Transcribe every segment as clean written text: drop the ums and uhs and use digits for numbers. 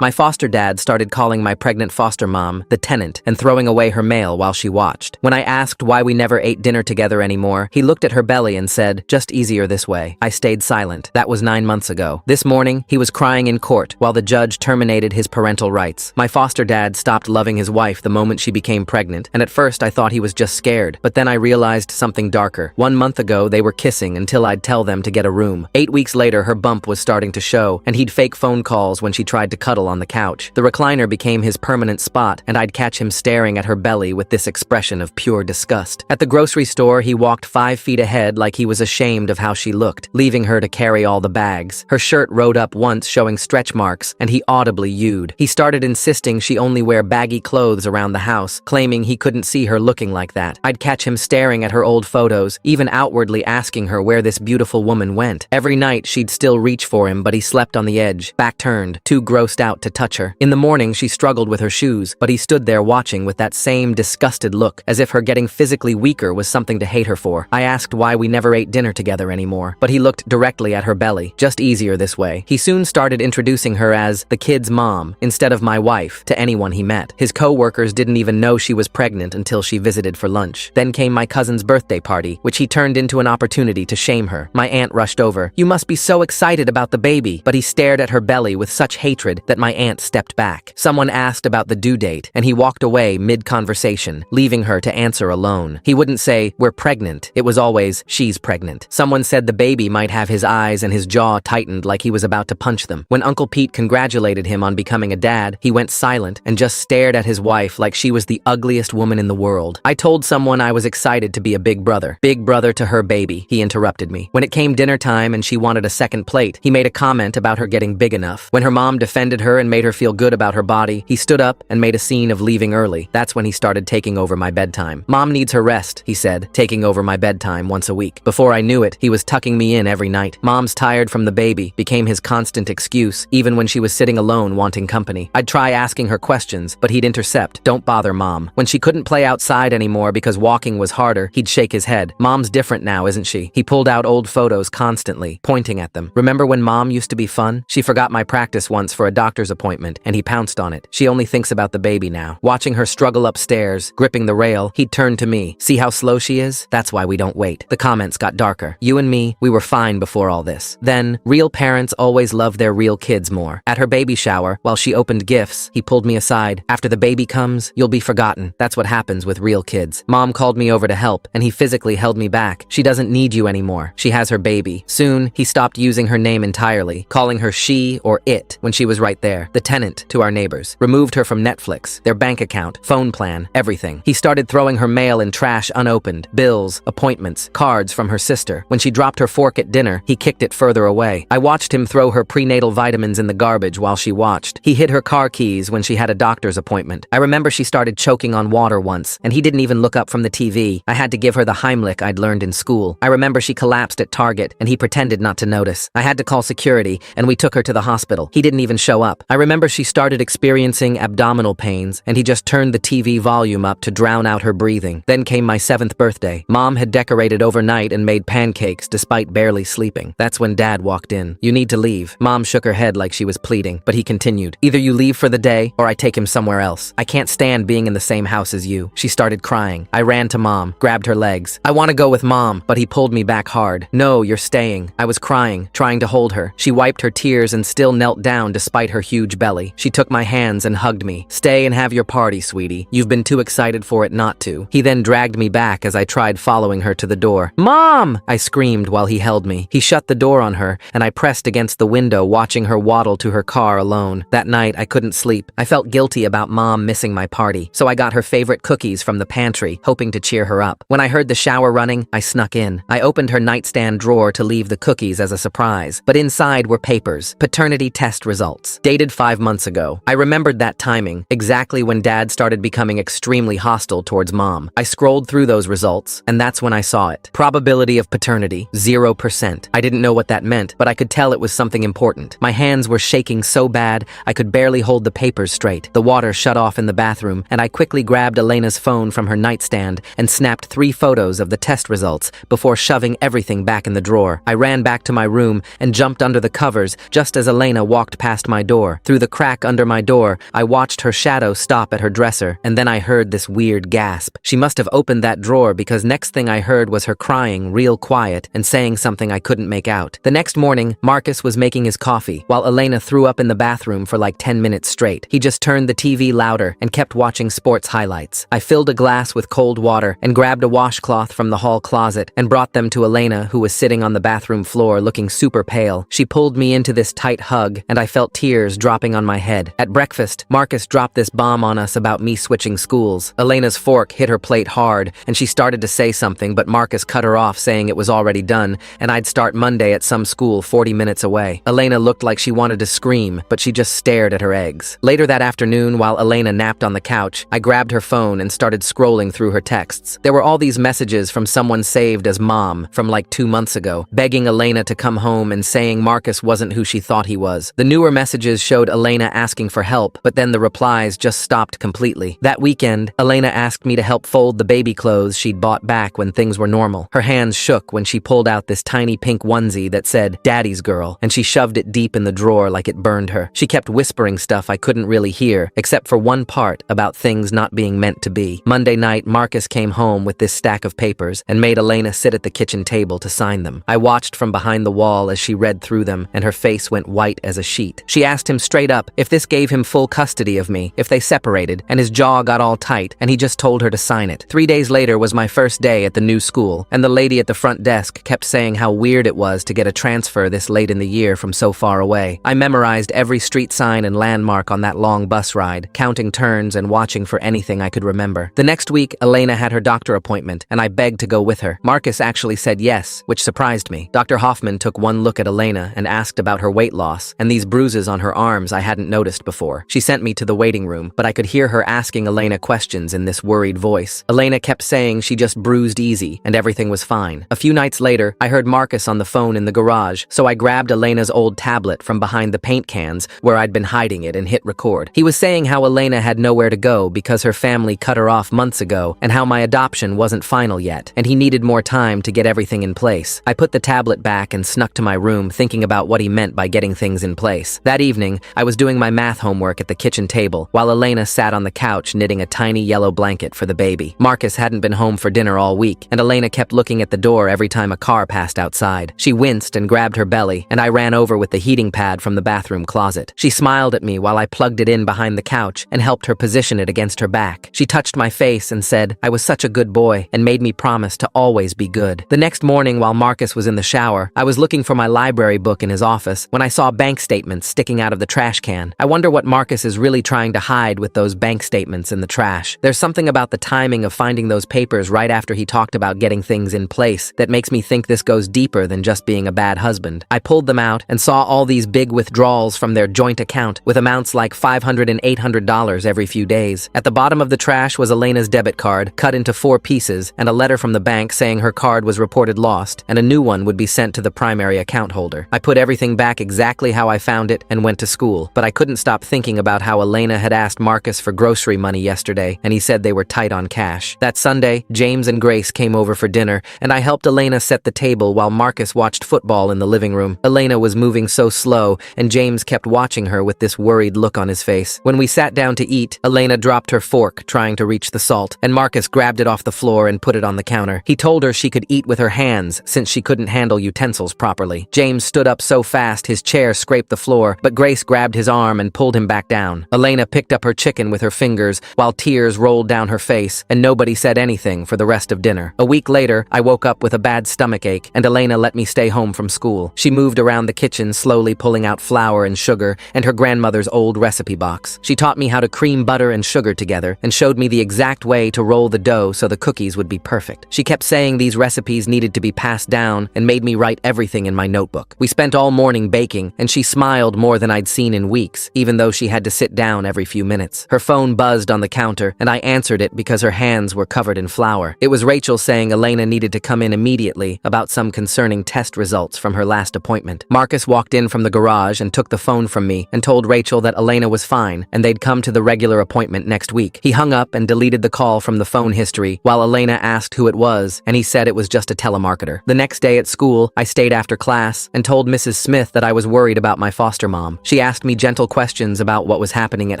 My foster dad started calling my pregnant foster mom the Tenant and throwing away her mail while she watched. When I asked why we never ate dinner together anymore, he looked at her belly and said, "Just easier this way." I stayed silent. That was 9 months ago. This morning, he was crying in court while the judge terminated his parental rights. My foster dad stopped loving his wife the moment she became pregnant, and at first I thought he was just scared, but then I realized something darker. 1 month ago, they were kissing until I'd tell them to get a room. 8 weeks later, her bump was starting to show, and he'd fake phone calls when she tried to cuddle on the couch. The recliner became his permanent spot, and I'd catch him staring at her belly with this expression of pure disgust. At the grocery store, he walked 5 feet ahead like he was ashamed of how she looked, leaving her to carry all the bags. Her shirt rode up once, showing stretch marks, and he audibly yewed. He started insisting she only wear baggy clothes around the house, claiming he couldn't see her looking like that. I'd catch him staring at her old photos, even outwardly asking her where this beautiful woman went. Every night, she'd still reach for him, but he slept on the edge, back turned, too grossed out to touch her. In the morning, she struggled with her shoes, but he stood there watching with that same disgusted look, as if her getting physically weaker was something to hate her for. I asked why we never ate dinner together anymore, but he looked directly at her belly. Just easier this way. He soon started introducing her as the kid's mom, instead of my wife, to anyone he met. His co-workers didn't even know she was pregnant until she visited for lunch. Then came my cousin's birthday party, which he turned into an opportunity to shame her. My aunt rushed over. "You must be so excited about the baby," but he stared at her belly with such hatred that my aunt stepped back. Someone asked about the due date, and he walked away mid-conversation, leaving her to answer alone. He wouldn't say, "We're pregnant." It was always, "She's pregnant." Someone said the baby might have his eyes and his jaw tightened like he was about to punch them. When Uncle Pete congratulated him on becoming a dad, he went silent and just stared at his wife like she was the ugliest woman in the world. I told someone I was excited to be a big brother. Big brother to her baby, he interrupted me. When it came dinner time and she wanted a second plate, he made a comment about her getting big enough. When her mom defended her and made her feel good about her body, he stood up and made a scene of leaving early. That's when he started taking over my bedtime. "Mom needs her rest," he said, taking over my bedtime once a week. Before I knew it, he was tucking me in every night. "Mom's tired from the baby" became his constant excuse, even when she was sitting alone wanting company. I'd try asking her questions, but he'd intercept, "Don't bother, Mom." When she couldn't play outside anymore because walking was harder, he'd shake his head. "Mom's different now, isn't she?" He pulled out old photos constantly, pointing at them. "Remember when Mom used to be fun? She forgot my practice once for a doctor's appointment, and he pounced on it. She only thinks about the baby now." Watching her struggle upstairs, gripping the rail, he'd turn to me. "See how slow she is? That's why we don't wait." The comments got darker. "You and me, we were fine before all this." Then, real parents always love their real kids more. At her baby shower, while she opened gifts, he pulled me aside. "After the baby comes, you'll be forgotten. That's what happens with real kids." Mom called me over to help, and he physically held me back. "She doesn't need you anymore. She has her baby." Soon, he stopped using her name entirely, calling her she or it when she was right there. The tenant to our neighbors. Removed her from Netflix, their bank account, phone plan, everything. He started throwing her mail in trash unopened, bills, appointments, cards from her sister. When she dropped her fork at dinner, he kicked it further away. I watched him throw her prenatal vitamins in the garbage while she watched. He hid her car keys when she had a doctor's appointment. I remember she started choking on water once, and he didn't even look up from the TV. I had to give her the Heimlich I'd learned in school. I remember she collapsed at Target, and he pretended not to notice. I had to call security, and we took her to the hospital. He didn't even show up. I remember she started experiencing abdominal pains, and he just turned the TV volume up to drown out her breathing. Then came my 7th birthday. Mom had decorated overnight and made pancakes despite barely sleeping. That's when Dad walked in. "You need to leave." Mom shook her head like she was pleading, but he continued. "Either you leave for the day, or I take him somewhere else. I can't stand being in the same house as you." She started crying. I ran to Mom, grabbed her legs. "I want to go with Mom," but he pulled me back hard. "No, you're staying." I was crying, trying to hold her. She wiped her tears and still knelt down despite her huge belly. She took my hands and hugged me. "Stay and have your party, sweetie. You've been too excited for it not to." He then dragged me back as I tried following her to the door. "Mom!" I screamed while he held me. He shut the door on her, and I pressed against the window watching her waddle to her car alone. That night, I couldn't sleep. I felt guilty about Mom missing my party, so I got her favorite cookies from the pantry, hoping to cheer her up. When I heard the shower running, I snuck in. I opened her nightstand drawer to leave the cookies as a surprise, but inside were papers, paternity test results, dated 5 months ago. I remembered that timing, exactly when Dad started becoming extremely hostile towards Mom. I scrolled through those results, and that's when I saw it. Probability of paternity, 0%. I didn't know what that meant, but I could tell it was something important. My hands were shaking so bad, I could barely hold the papers straight. The water shut off in the bathroom, and I quickly grabbed Elena's phone from her nightstand and snapped 3 photos of the test results before shoving everything back in the drawer. I ran back to my room and jumped under the covers just as Elena walked past my door. floor. Through the crack under my door, I watched her shadow stop at her dresser, and then I heard this weird gasp. She must have opened that drawer because next thing I heard was her crying real quiet and saying something I couldn't make out. The next morning, Marcus was making his coffee while Elena threw up in the bathroom for like 10 minutes straight. He just turned the TV louder and kept watching sports highlights. I filled a glass with cold water and grabbed a washcloth from the hall closet and brought them to Elena, who was sitting on the bathroom floor looking super pale. She pulled me into this tight hug and I felt tears dropping on my head. At breakfast, Marcus dropped this bomb on us about me switching schools. Elena's fork hit her plate hard and she started to say something, but Marcus cut her off saying it was already done and I'd start Monday at some school 40 minutes away. Elena looked like she wanted to scream, but she just stared at her eggs. Later that afternoon, while Elena napped on the couch, I grabbed her phone and started scrolling through her texts. There were all these messages from someone saved as mom from like 2 months ago, begging Elena to come home and saying Marcus wasn't who she thought he was. The newer messages showed Elena asking for help, but then the replies just stopped completely. That weekend, Elena asked me to help fold the baby clothes she'd bought back when things were normal. Her hands shook when she pulled out this tiny pink onesie that said, "Daddy's girl," and she shoved it deep in the drawer like it burned her. She kept whispering stuff I couldn't really hear, except for one part about things not being meant to be. Monday night, Marcus came home with this stack of papers and made Elena sit at the kitchen table to sign them. I watched from behind the wall as she read through them, and her face went white as a sheet. She asked him straight up if this gave him full custody of me, if they separated, and his jaw got all tight, and he just told her to sign it. 3 days later was my first day at the new school, and the lady at the front desk kept saying how weird it was to get a transfer this late in the year from so far away. I memorized every street sign and landmark on that long bus ride, counting turns and watching for anything I could remember. The next week, Elena had her doctor appointment, and I begged to go with her. Marcus actually said yes, which surprised me. Dr. Hoffman took one look at Elena and asked about her weight loss and these bruises on her arms I hadn't noticed before. She sent me to the waiting room, but I could hear her asking Elena questions in this worried voice. Elena kept saying she just bruised easy and everything was fine. A few nights later, I heard Marcus on the phone in the garage, so I grabbed Elena's old tablet from behind the paint cans where I'd been hiding it and hit record. He was saying how Elena had nowhere to go because her family cut her off months ago and how my adoption wasn't final yet, and he needed more time to get everything in place. I put the tablet back and snuck to my room thinking about what he meant by getting things in place. That evening, I was doing my math homework at the kitchen table while Elena sat on the couch knitting a tiny yellow blanket for the baby. Marcus hadn't been home for dinner all week, and Elena kept looking at the door every time a car passed outside. She winced and grabbed her belly, and I ran over with the heating pad from the bathroom closet. She smiled at me while I plugged it in behind the couch and helped her position it against her back. She touched my face and said I was such a good boy and made me promise to always be good. The next morning, while Marcus was in the shower, I was looking for my library book in his office when I saw bank statements sticking out of the trash can. I wonder what Marcus is really trying to hide with those bank statements in the trash. There's something about the timing of finding those papers right after he talked about getting things in place that makes me think this goes deeper than just being a bad husband. I pulled them out and saw all these big withdrawals from their joint account with amounts like $500 and $800 every few days. At the bottom of the trash was Elena's debit card, cut into 4 pieces, and a letter from the bank saying her card was reported lost and a new one would be sent to the primary account holder. I put everything back exactly how I found it and went to school, but I couldn't stop thinking about how Elena had asked Marcus for grocery money yesterday, and he said they were tight on cash. That Sunday, James and Grace came over for dinner, and I helped Elena set the table while Marcus watched football in the living room. Elena was moving so slow, and James kept watching her with this worried look on his face. When we sat down to eat, Elena dropped her fork, trying to reach the salt, and Marcus grabbed it off the floor and put it on the counter. He told her she could eat with her hands since she couldn't handle utensils properly. James stood up so fast his chair scraped the floor, but Grace grabbed his arm and pulled him back down. Elena picked up her chicken with her fingers while tears rolled down her face, and nobody said anything for the rest of dinner. A week later, I woke up with a bad stomachache, and Elena let me stay home from school. She moved around the kitchen, slowly pulling out flour and sugar and her grandmother's old recipe box. She taught me how to cream butter and sugar together and showed me the exact way to roll the dough so the cookies would be perfect. She kept saying these recipes needed to be passed down and made me write everything in my notebook. We spent all morning baking, and she smiled more than I'd seen in weeks, even though she had to sit down every few minutes. Her phone buzzed on the counter, and I answered it because her hands were covered in flour. It was Rachel saying Elena needed to come in immediately about some concerning test results from her last appointment. Marcus walked in from the garage and took the phone from me and told Rachel that Elena was fine and they'd come to the regular appointment next week. He hung up and deleted the call from the phone history while Elena asked who it was, and he said it was just a telemarketer. The next day at school, I stayed after class and told Mrs. Smith that I was worried about my foster mom. She asked me gentle questions about what was happening at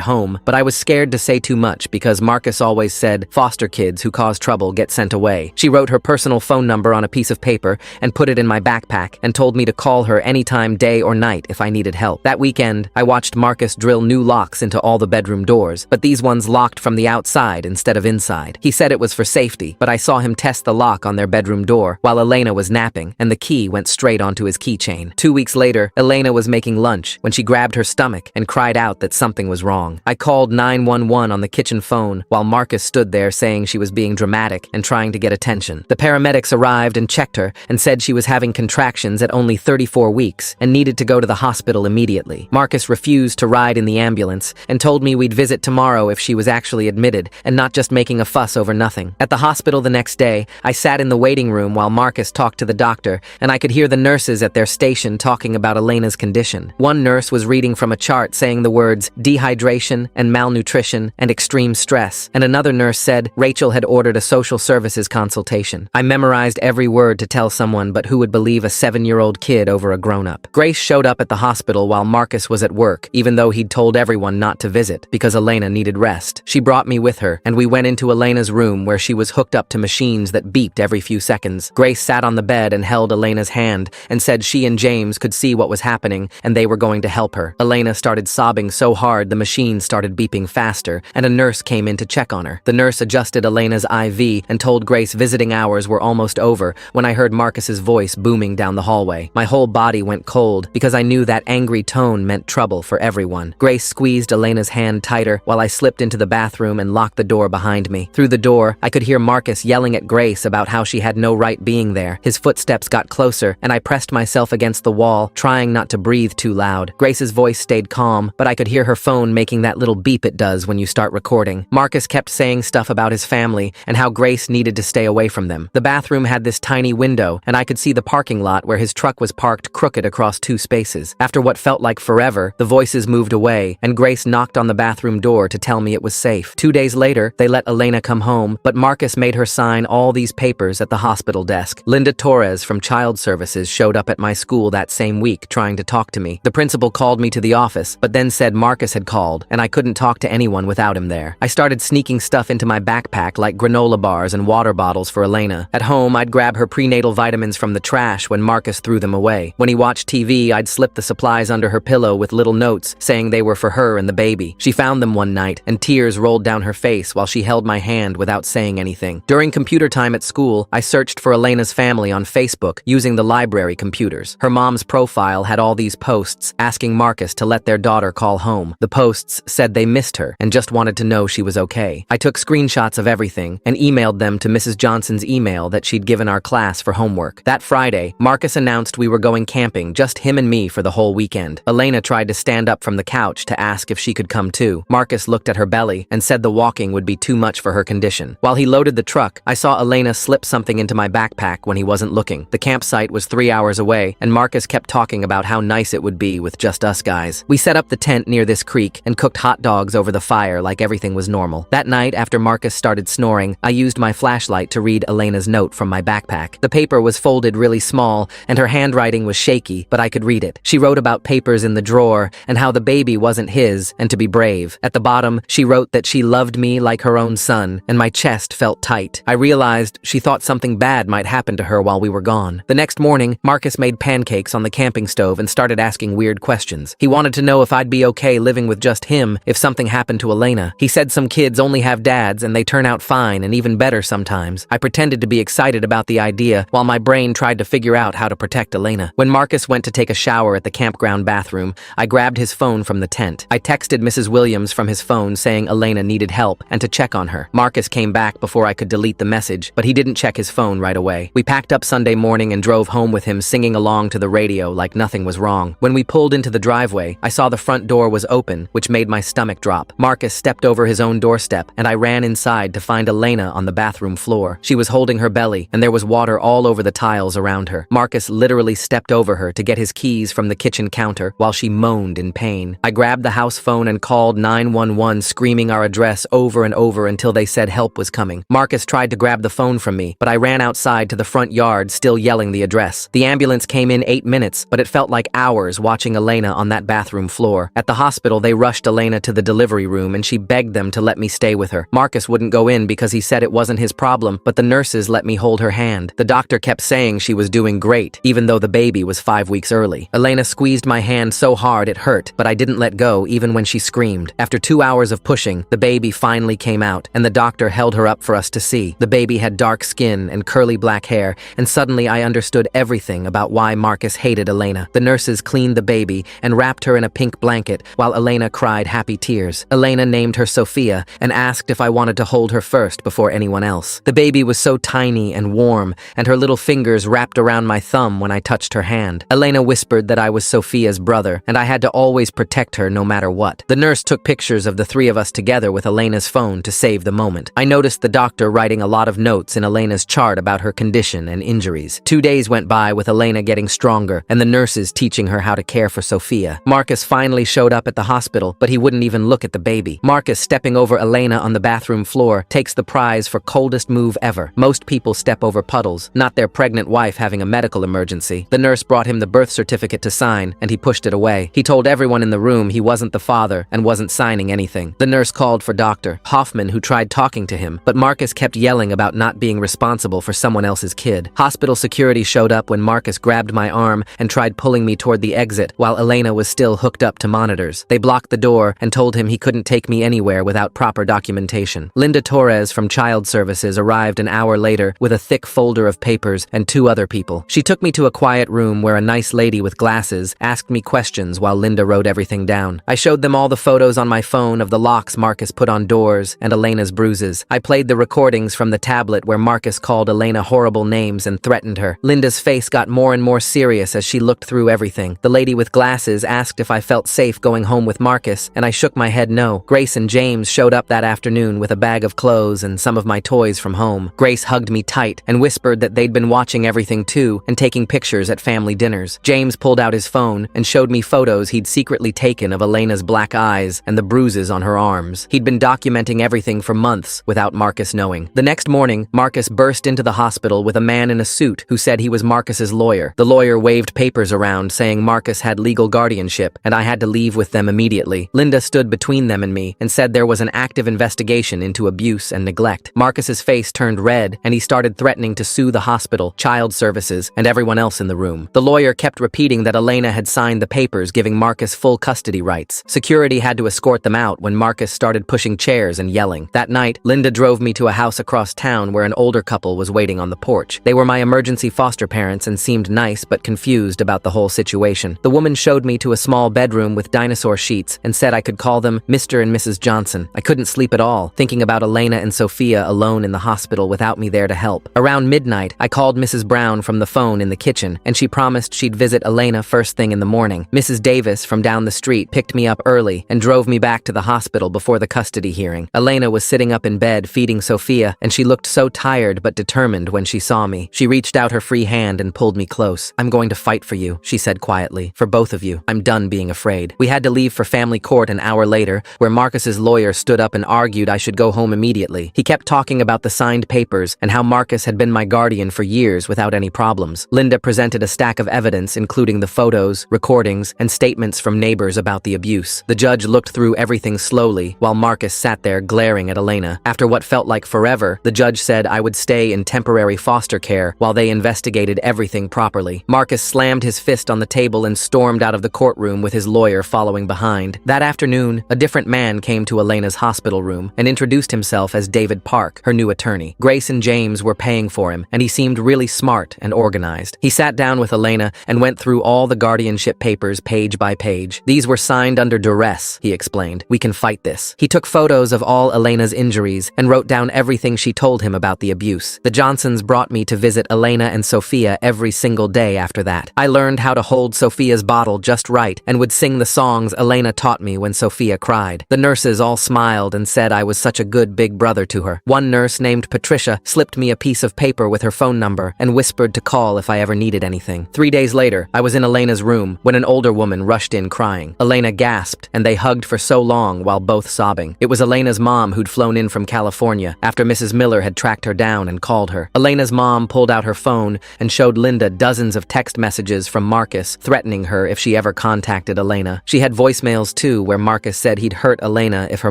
home, but I was scared to say too much because Marcus always said foster kids who cause trouble get sent away. She wrote her personal phone number on a piece of paper and put it in my backpack and told me to call her anytime, day or night, if I needed help. That weekend, I watched Marcus drill new locks into all the bedroom doors, but these ones locked from the outside instead of inside. He said it was for safety, but I saw him test the lock on their bedroom door while Elena was napping, and the key went straight onto his keychain. 2 weeks later, Elena was making lunch when she grabbed her stomach and cried out that something was wrong. I called 911 on the kitchen phone while Marcus stood there saying she was being dramatic and trying to get attention. The paramedics arrived and checked her and said she was having contractions at only 34 weeks and needed to go to the hospital immediately. Marcus refused to ride in the ambulance and told me we'd visit tomorrow if she was actually admitted and not just making a fuss over nothing. At the hospital the next day, I sat in the waiting room while Marcus talked to the doctor, and I could hear the nurses at their station talking about Elena's condition. One nurse was reading from a chart saying the words dehydration and malnutrition and extreme stress, and another nurse said Rachel had ordered a social services consultation. I memorized every word to tell someone, but who would believe a 7-year-old kid over a grown-up? Grace showed up at the hospital while Marcus was at work, even though he'd told everyone not to visit because Elena needed rest. She brought me with her, and we went into Elena's room where she was hooked up to machines that beeped every few seconds. Grace sat on the bed and held Elena's hand and said she and James could see what was happening and they were going to help her. Elena started sobbing so hard the machine started beeping faster, and a nurse came in to check on her. The nurse adjusted Elena's IV and told Grace visiting hours were almost over when I heard Marcus's voice booming down the hallway. My whole body went cold because I knew that angry tone meant trouble for everyone. Grace squeezed Elena's hand tighter while I slipped into the bathroom and locked the door behind me. Through the door, I could hear Marcus yelling at Grace about how she had no right being there. His footsteps got closer, and I pressed myself against the wall, trying not to breathe too loud. Grace's voice stayed calm, but I could hear her phone making that little beep it does when you start recording. Marcus kept saying stuff about his family and how Grace needed to stay away from them. The bathroom had this tiny window, and I could see the parking lot where his truck was parked crooked across 2 spaces. After what felt like forever, the voices moved away, and Grace knocked on the bathroom door to tell me it was safe. 2 days later, they let Elena come home, but Marcus made her sign all these papers at the hospital desk. Linda Torres from Child Services showed up at my school that same week trying to talk to me. The principal called me to the office, but then said Marcus had called, and I couldn't talk to anyone without him there. I started sneaking stuff into my backpack like granola bars and water bottles for Elena. At home, I'd grab her prenatal vitamins from the trash when Marcus threw them away. When he watched TV, I'd slip the supplies under her pillow with little notes saying they were for her and the baby. She found them one night, and tears rolled down her face while she held my hand without saying anything. During computer time at school, I searched for Elena's family on Facebook using the library computers. Her mom's profile had all these posts asking Marcus to let their daughter call home. The posts said they missed her and just wanted to know she was okay. I took screenshots of everything and emailed them to Mrs. Johnson's email that she'd given our class for homework. That Friday, Marcus announced we were going camping, just him and me for the whole weekend. Elena tried to stand up from the couch to ask if she could come too. Marcus looked at her belly and said the walking would be too much for her condition. While he loaded the truck, I saw Elena slip something into my backpack when he wasn't looking. The campsite was 3 hours away, and Marcus kept talking about how nice it would be with just us guys. We set up the tent near this creek and cooked hot dogs over the fire like everything was normal. That night, after Marcus started snoring, I used my flashlight to read Elena's note from my backpack. The paper was folded really small, and her handwriting was shaky, but I could read it. She wrote about papers in the drawer and how the baby wasn't his and to be brave. At the bottom, she wrote that she loved me like her own son, and my chest felt tight. I realized she thought something bad might happen to her while we were gone. The next morning, Marcus made pancakes on the camping stove and started asking weird questions. He wanted to know if I'd be okay living with just him if something happened to Elena. He said some kids only have dads and they turn out fine and even better sometimes. I pretended to be excited about the idea while my brain tried to figure out how to protect Elena. When Marcus went to take a shower at the campground bathroom, I grabbed his phone from the tent. I texted Mrs. Williams from his phone saying Elena needed help and to check on her. Marcus came back before I could delete the message, but he didn't check his phone right away. We packed up Sunday morning and drove home with him singing along to the radio like nothing was wrong. When we pulled into the driveway, I saw the front door was open, which made my stomach drop. Marcus stepped over his own doorstep, and I ran inside to find Elena on the bathroom floor. She was holding her belly, and there was water all over the tiles around her. Marcus literally stepped over her to get his keys from the kitchen counter while she moaned in pain. I grabbed the house phone and called 911, screaming our address over and over until they said help was coming. Marcus tried to grab the phone from me, but I ran outside to the front yard still yelling the address. The ambulance came in 8 minutes, but it felt like hours watching Elena on that bathroom floor. At the hospital, they rushed Elena to the delivery room and she begged them to let me stay with her. Marcus wouldn't go in because he said it wasn't his problem, but the nurses let me hold her hand. The doctor kept saying she was doing great, even though the baby was 5 weeks early. Elena squeezed my hand so hard it hurt, but I didn't let go even when she screamed. After 2 hours of pushing, the baby finally came out, and the doctor held her up for us to see. The baby had dark skin and curly black hair, and suddenly I understood everything about why Marcus hated Elena. The nurses cleaned the baby and wrapped her in a pink blanket while Elena cried happy tears. Elena named her Sophia and asked if I wanted to hold her first before anyone else. The baby was so tiny and warm, and her little fingers wrapped around my thumb when I touched her hand. Elena whispered that I was Sophia's brother, and I had to always protect her no matter what. The nurse took pictures of the three of us together with Elena's phone to save the moment. I noticed the doctor writing a lot of notes in Elena's chart about her condition and injuries. 2 days went by with Elena getting stronger and the nurses teaching her how to care for Sophia. Marcus finally showed up at the hospital, but he wouldn't even look at the baby. Marcus, stepping over Elena on the bathroom floor, takes the prize for coldest move ever. Most people step over puddles, not their pregnant wife having a medical emergency. The nurse brought him the birth certificate to sign, and he pushed it away. He told everyone in the room he wasn't the father and wasn't signing anything. The nurse called for Dr. Hoffman, who tried talking to him, but Marcus kept yelling about not being responsible for someone else's kid. Hospital security showed up when Marcus grabbed my arm and tried pulling me toward the exit while Elena was still hooked up to monitors. They blocked the door and told him he couldn't take me anywhere without proper documentation. Linda Torres from Child Services arrived an hour later with a thick folder of papers and 2 other people. She took me to a quiet room where a nice lady with glasses asked me questions while Linda wrote everything down. I showed them all the photos on my phone of the locks Marcus put on doors and Elena's bruises. I played the recordings from the tablet where Marcus called Elena horrible names and threatened her. Linda's face got more and more serious as she looked through everything. The lady with glasses asked if I felt safe going home with Marcus, and I shook my head no. Grace and James showed up that afternoon with a bag of clothes and some of my toys from home. Grace hugged me tight and whispered that they'd been watching everything too and taking pictures at family dinners. James pulled out his phone and showed me photos he'd secretly taken of Elena's black eyes and the bruises on her arms. He'd been documenting everything for months without Marcus knowing. The next morning, Marcus burst into the hospital with a man in a suit who said he was Marcus's lawyer. The lawyer waved papers around saying Marcus had legal guardianship and I had to leave with them immediately. Linda stood between them and me and said there was an active investigation into abuse and neglect. Marcus's face turned red and he started threatening to sue the hospital, Child Services, and everyone else in the room. The lawyer kept repeating that Elena had signed the papers giving Marcus full custody rights. Security had to escort them out when Marcus started pushing chairs and yelling. That night, Linda drove me to a house across town where an older couple was waiting on the porch. They were my emergency foster parents and seemed nice but confused about the whole situation. The woman showed me to a small bedroom with dinosaur sheets and said I could call them Mr. and Mrs. Johnson. I couldn't sleep at all, thinking about Elena and Sophia alone in the hospital without me there to help. Around midnight, I called Mrs. Brown from the phone in the kitchen, and she promised she'd visit Elena first thing in the morning. Mrs. Davis from down the street picked me up early and drove me back to the hospital before the custody hearing. Elena was sitting up in bed feeding Sophia, and she looked so tired but determined when she saw me. She reached out her free hand and pulled me close. "I'm going to fight for you," she said quietly. "For both of you. I'm done being afraid." We had to leave for family court an hour later, where Marcus's lawyer stood up and argued I should go home immediately. He kept talking about the signed papers and how Marcus had been my guardian for years without any problems. Linda presented a stack of evidence, including the photos, recordings, and statements from neighbors about the abuse. The judge looked through everything slowly, while Marcus sat there glaring at Elena. After what felt like forever, the judge said I would stay in temporary foster care while they investigated everything properly. Marcus slammed his fist on the table and stormed out of the courtroom with his lawyer following behind. That afternoon, a different man came to Elena's hospital room and introduced himself as David Park, her new attorney. Grace and James were paying for him, and he seemed really smart and organized. He sat down with Elena and went through all the guardianship papers page by page. "These were signed under duress," he explained. "We can fight this." He took photos of all Elena's injuries and wrote down everything she told him about the abuse. The Johnsons brought me to visit Elena and Sophia every single day after that. I learned how to hold Sophia's bottle just right and would sing the songs Elena taught me when Sophia cried. The nurses all smiled and said I was such a good big brother to her. One nurse named Patricia slipped me a piece of paper with her phone number and whispered to call if I ever needed anything. 3 days later, I was in Elena's room when an older woman rushed in crying. Elena gasped, and they hugged for so long while both sobbing. It was Elena's mom who'd flown in from California after Mrs. Miller had tracked her down and called her. Elena's mom pulled out her phone and showed Linda dozens of text messages from Marcus threatening her if she ever never contacted Elena. She had voicemails too, where Marcus said he'd hurt Elena if her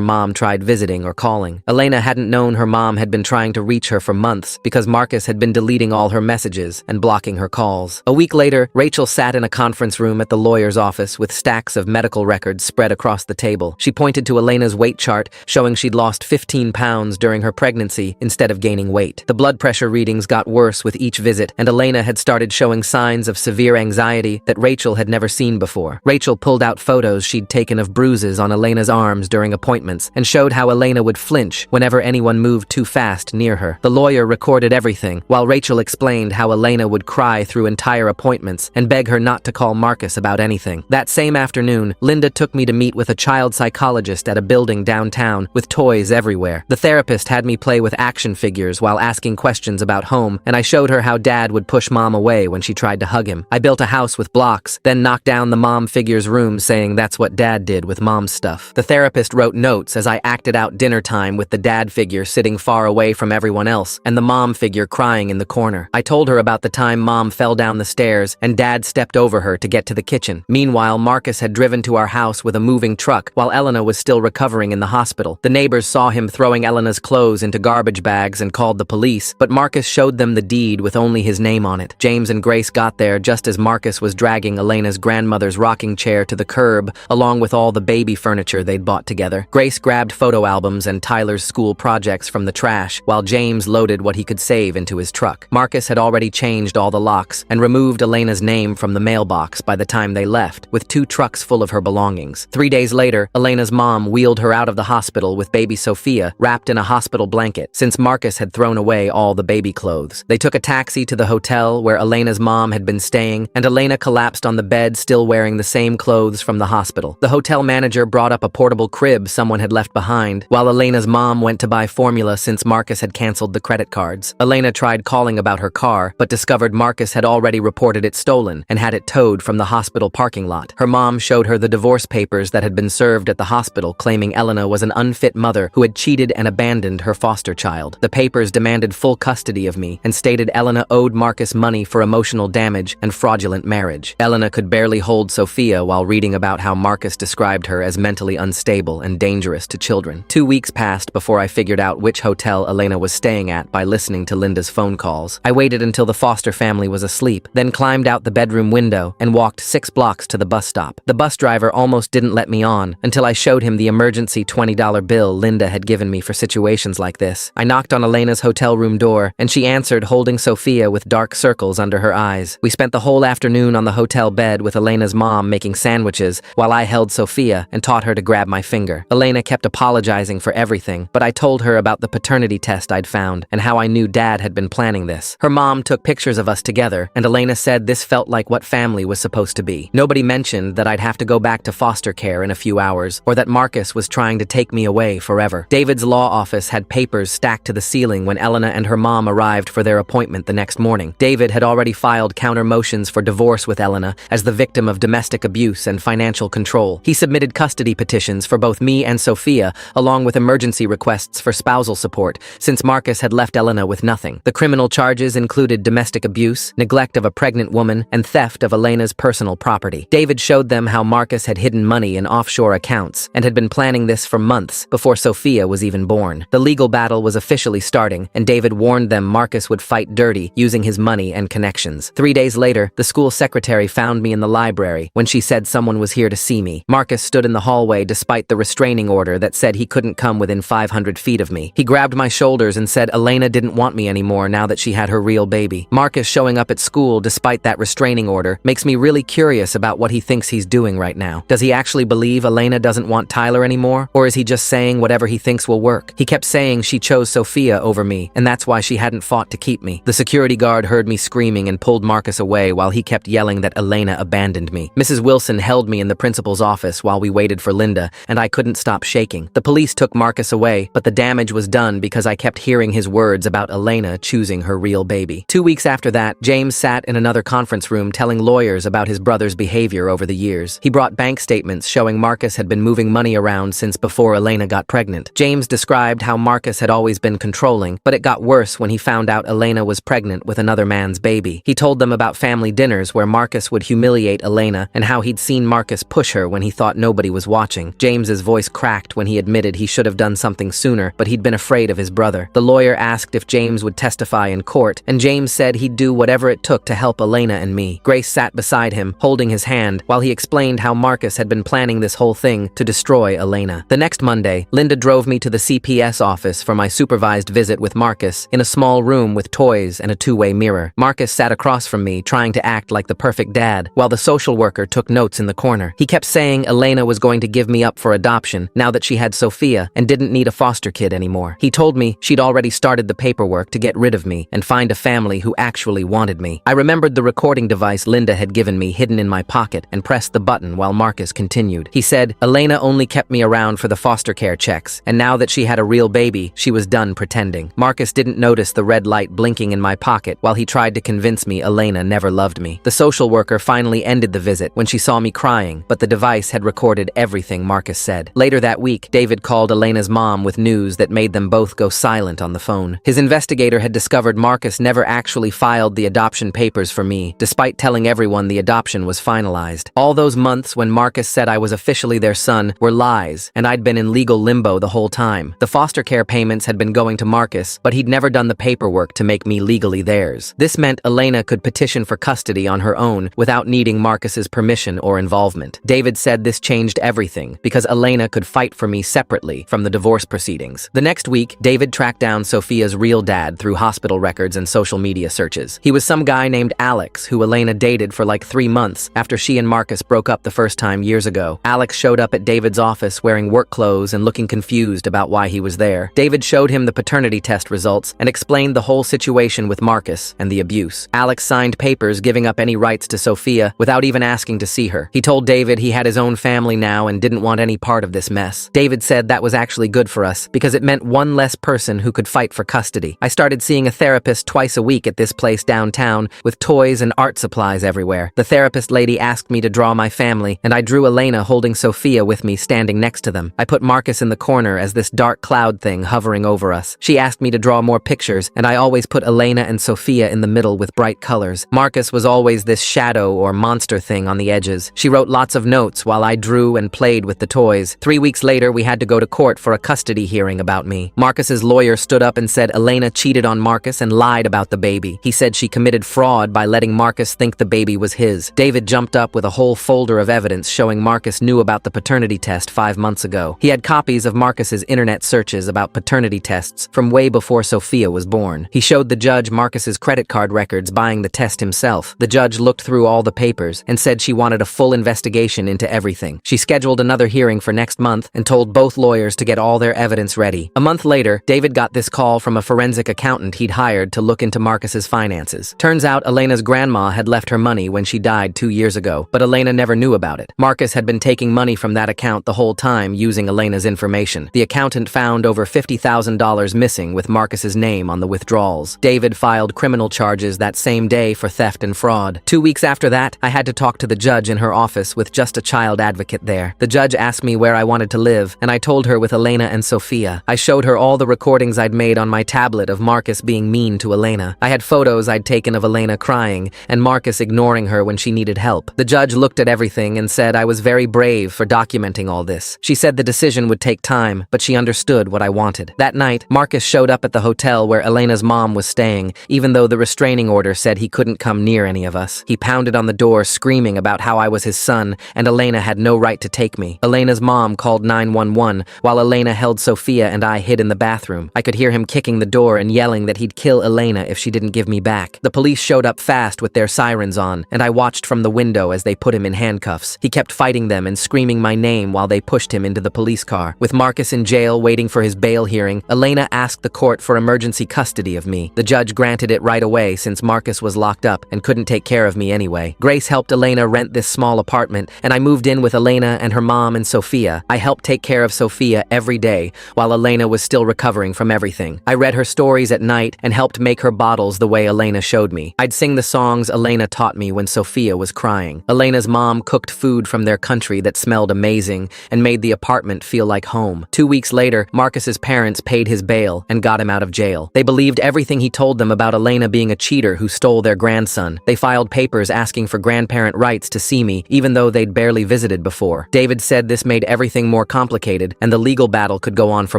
mom tried visiting or calling. Elena hadn't known her mom had been trying to reach her for months because Marcus had been deleting all her messages and blocking her calls. A week later, Rachel sat in a conference room at the lawyer's office with stacks of medical records spread across the table. She pointed to Elena's weight chart, showing she'd lost 15 pounds during her pregnancy instead of gaining weight. The blood pressure readings got worse with each visit, and Elena had started showing signs of severe anxiety that Rachel had never seen before. Rachel pulled out photos she'd taken of bruises on Elena's arms during appointments and showed how Elena would flinch whenever anyone moved too fast near her. The lawyer recorded everything, while Rachel explained how Elena would cry through entire appointments and beg her not to call Marcus about anything. That same afternoon, Linda took me to meet with a child psychologist at a building downtown with toys everywhere. The therapist had me play with action figures while asking questions about home, and I showed her how Dad would push Mom away when she tried to hug him. I built a house with blocks, then knocked down the Mom figure's room, saying that's what Dad did with Mom's stuff. The therapist wrote notes as I acted out dinner time with the Dad figure sitting far away from everyone else and the Mom figure crying in the corner. I told her about the time Mom fell down the stairs and Dad stepped over her to get to the kitchen. Meanwhile, Marcus had driven to our house with a moving truck while Elena was still recovering in the hospital. The neighbors saw him throwing Elena's clothes into garbage bags and called the police, but Marcus showed them the deed with only his name on it. James and Grace got there just as Marcus was dragging Elena's grandmother's rocking chair to the curb, along with all the baby furniture they'd bought together. Grace grabbed photo albums and Tyler's school projects from the trash, while James loaded what he could save into his truck. Marcus had already changed all the locks and removed Elena's name from the mailbox by the time they left, with 2 trucks full of her belongings. 3 days later, Elena's mom wheeled her out of the hospital with baby Sophia wrapped in a hospital blanket, since Marcus had thrown away all the baby clothes. They took a taxi to the hotel where Elena's mom had been staying, and Elena collapsed on the bed still wearing the same clothes from the hospital. The hotel manager brought up a portable crib someone had left behind, while Elena's mom went to buy formula since Marcus had canceled the credit cards. Elena tried calling about her car, but discovered Marcus had already reported it stolen and had it towed from the hospital parking lot. Her mom showed her the divorce papers that had been served at the hospital, claiming Elena was an unfit mother who had cheated and abandoned her foster child. The papers demanded full custody of me and stated Elena owed Marcus money for emotional damage and fraudulent marriage. Elena could barely hold Sophia while reading about how Marcus described her as mentally unstable and dangerous to children. 2 weeks passed before I figured out which hotel Elena was staying at by listening to Linda's phone calls. I waited until the foster family was asleep, then climbed out the bedroom window and walked 6 blocks to the bus stop. The bus driver almost didn't let me on until I showed him the emergency $20 bill Linda had given me for situations like this. I knocked on Elena's hotel room door, and she answered holding Sophia with dark circles under her eyes. We spent the whole afternoon on the hotel bed with Elena's mom making sandwiches while I held Sophia and taught her to grab my finger. Elena kept apologizing for everything, but I told her about the paternity test I'd found and how I knew Dad had been planning this. Her mom took pictures of us together, and Elena said this felt like what family was supposed to be. Nobody mentioned that I'd have to go back to foster care in a few hours, or that Marcus was trying to take me away forever. David's law office had papers stacked to the ceiling when Elena and her mom arrived for their appointment the next morning. David had already filed counter motions for divorce with Elena as the victim of domestic abuse and financial control. He submitted custody petitions for both me and Sophia, along with emergency requests for spousal support, since Marcus had left Elena with nothing. The criminal charges included domestic abuse, neglect of a pregnant woman, and theft of Elena's personal property. David showed them how Marcus had hidden money in offshore accounts and had been planning this for months before Sophia was even born. The legal battle was officially starting, and David warned them Marcus would fight dirty using his money and connections. 3 days later, the school secretary found me in the library when she said someone was here to see me. Marcus stood in the hallway despite the restraining order that said he couldn't come within 500 feet of me. He grabbed my shoulders and said Elena didn't want me anymore now that she had her real baby. Marcus showing up at school despite that restraining order makes me really curious about what he thinks he's doing right now. Does he actually believe Elena doesn't want Tyler anymore? Or is he just saying whatever he thinks will work? He kept saying she chose Sophia over me, and that's why she hadn't fought to keep me. The security guard heard me screaming and pulled Marcus away while he kept yelling that Elena abandoned me. Mrs. Wilson held me in the principal's office while we waited for Linda, and I couldn't stop shaking. The police took Marcus away, but the damage was done because I kept hearing his words about Elena choosing her real baby. 2 weeks after that, James sat in another conference room telling lawyers about his brother's behavior over the years. He brought bank statements showing Marcus had been moving money around since before Elena got pregnant. James described how Marcus had always been controlling, but it got worse when he found out Elena was pregnant with another man's baby. He told them about family dinners where Marcus would humiliate Elena Elena and how he'd seen Marcus push her when he thought nobody was watching. James's voice cracked when he admitted he should have done something sooner, but he'd been afraid of his brother. The lawyer asked if James would testify in court, and James said he'd do whatever it took to help Elena and me. Grace sat beside him, holding his hand, while he explained how Marcus had been planning this whole thing to destroy Elena. The next Monday, Linda drove me to the CPS office for my supervised visit with Marcus in a small room with toys and a two-way mirror. Marcus sat across from me, trying to act like the perfect dad, while the social worker took notes in the corner. He kept saying Elena was going to give me up for adoption now that she had Sophia and didn't need a foster kid anymore. He told me she'd already started the paperwork to get rid of me and find a family who actually wanted me. I remembered the recording device Linda had given me hidden in my pocket and pressed the button while Marcus continued. He said, Elena only kept me around for the foster care checks, and now that she had a real baby, she was done pretending. Marcus didn't notice the red light blinking in my pocket while he tried to convince me Elena never loved me. The social worker finally ended the visit when she saw me crying, but the device had recorded everything Marcus said. Later that week, David called Elena's mom with news that made them both go silent on the phone. His investigator had discovered Marcus never actually filed the adoption papers for me, despite telling everyone the adoption was finalized. All those months when Marcus said I was officially their son were lies, and I'd been in legal limbo the whole time. The foster care payments had been going to Marcus, but he'd never done the paperwork to make me legally theirs. This meant Elena could petition for custody on her own without needing Marcus's permission or involvement. David said this changed everything because Elena could fight for me separately from the divorce proceedings. The next week, David tracked down Sophia's real dad through hospital records and social media searches. He was some guy named Alex who Elena dated for like 3 months after she and Marcus broke up the first time years ago. Alex showed up at David's office wearing work clothes and looking confused about why he was there. David showed him the paternity test results and explained the whole situation with Marcus and the abuse. Alex signed papers giving up any rights to Sophia without even asking to see her. He told David he had his own family now and didn't want any part of this mess. David said that was actually good for us because it meant one less person who could fight for custody. I started seeing a therapist twice a week at this place downtown with toys and art supplies everywhere. The therapist lady asked me to draw my family, and I drew Elena holding Sophia with me standing next to them. I put Marcus in the corner as this dark cloud thing hovering over us. She asked me to draw more pictures, and I always put Elena and Sophia in the middle with bright colors. Marcus was always this shadow or monster thing on the edges. She wrote lots of notes while I drew and played with the toys. 3 weeks later, we had to go to court for a custody hearing about me. Marcus's lawyer stood up and said Elena cheated on Marcus and lied about the baby. He said she committed fraud by letting Marcus think the baby was his. David jumped up with a whole folder of evidence showing Marcus knew about the paternity test 5 months ago. He had copies of Marcus's internet searches about paternity tests from way before Sophia was born. He showed the judge Marcus's credit card records buying the test himself. The judge looked through all the papers and said she wanted a full investigation into everything. She scheduled another hearing for next month and told both lawyers to get all their evidence ready. A month later, David got this call from a forensic accountant he'd hired to look into Marcus's finances. Turns out Elena's grandma had left her money when she died 2 years ago, but Elena never knew about it. Marcus had been taking money from that account the whole time using Elena's information. The accountant found over $50,000 missing with Marcus's name on the withdrawals. David filed criminal charges that same day for theft and fraud. 2 weeks after that, I had to talk to the judge in her office with just a child advocate there. The judge asked me where I wanted to live, and I told her with Elena and Sophia. I showed her all the recordings I'd made on my tablet of Marcus being mean to Elena. I had photos I'd taken of Elena crying and Marcus ignoring her when she needed help. The judge looked at everything and said I was very brave for documenting all this. She said the decision would take time, but she understood what I wanted. That night, Marcus showed up at the hotel where Elena's mom was staying, even though the restraining order said he couldn't come near any of us. He pounded on the door screaming about how I was his son and Elena had no right to take me. Elena's mom called 911 while Elena held Sophia and I hid in the bathroom. I could hear him kicking the door and yelling that he'd kill Elena if she didn't give me back. The police showed up fast with their sirens on, and I watched from the window as they put him in handcuffs. He kept fighting them and screaming my name while they pushed him into the police car. With Marcus in jail waiting for his bail hearing, Elena asked the court for emergency custody of me. The judge granted it right away since Marcus was locked up and couldn't take care of me anyway. Grace helped Elena rent this small apartment, and I moved in with Elena and her mom and Sophia. I helped take care of Sophia every day while Elena was still recovering from everything. I read her stories at night and helped make her bottles the way Elena showed me. I'd sing the songs Elena taught me when Sophia was crying. Elena's mom cooked food from their country that smelled amazing and made the apartment feel like home. 2 weeks later, Marcus's parents paid his bail and got him out of jail. They believed everything he told them about Elena being a cheater who stole their grandson. They filed papers asking for grandparent rights to see me, even though they'd barely visited before. David said this made everything more complicated, and the legal battle could go on for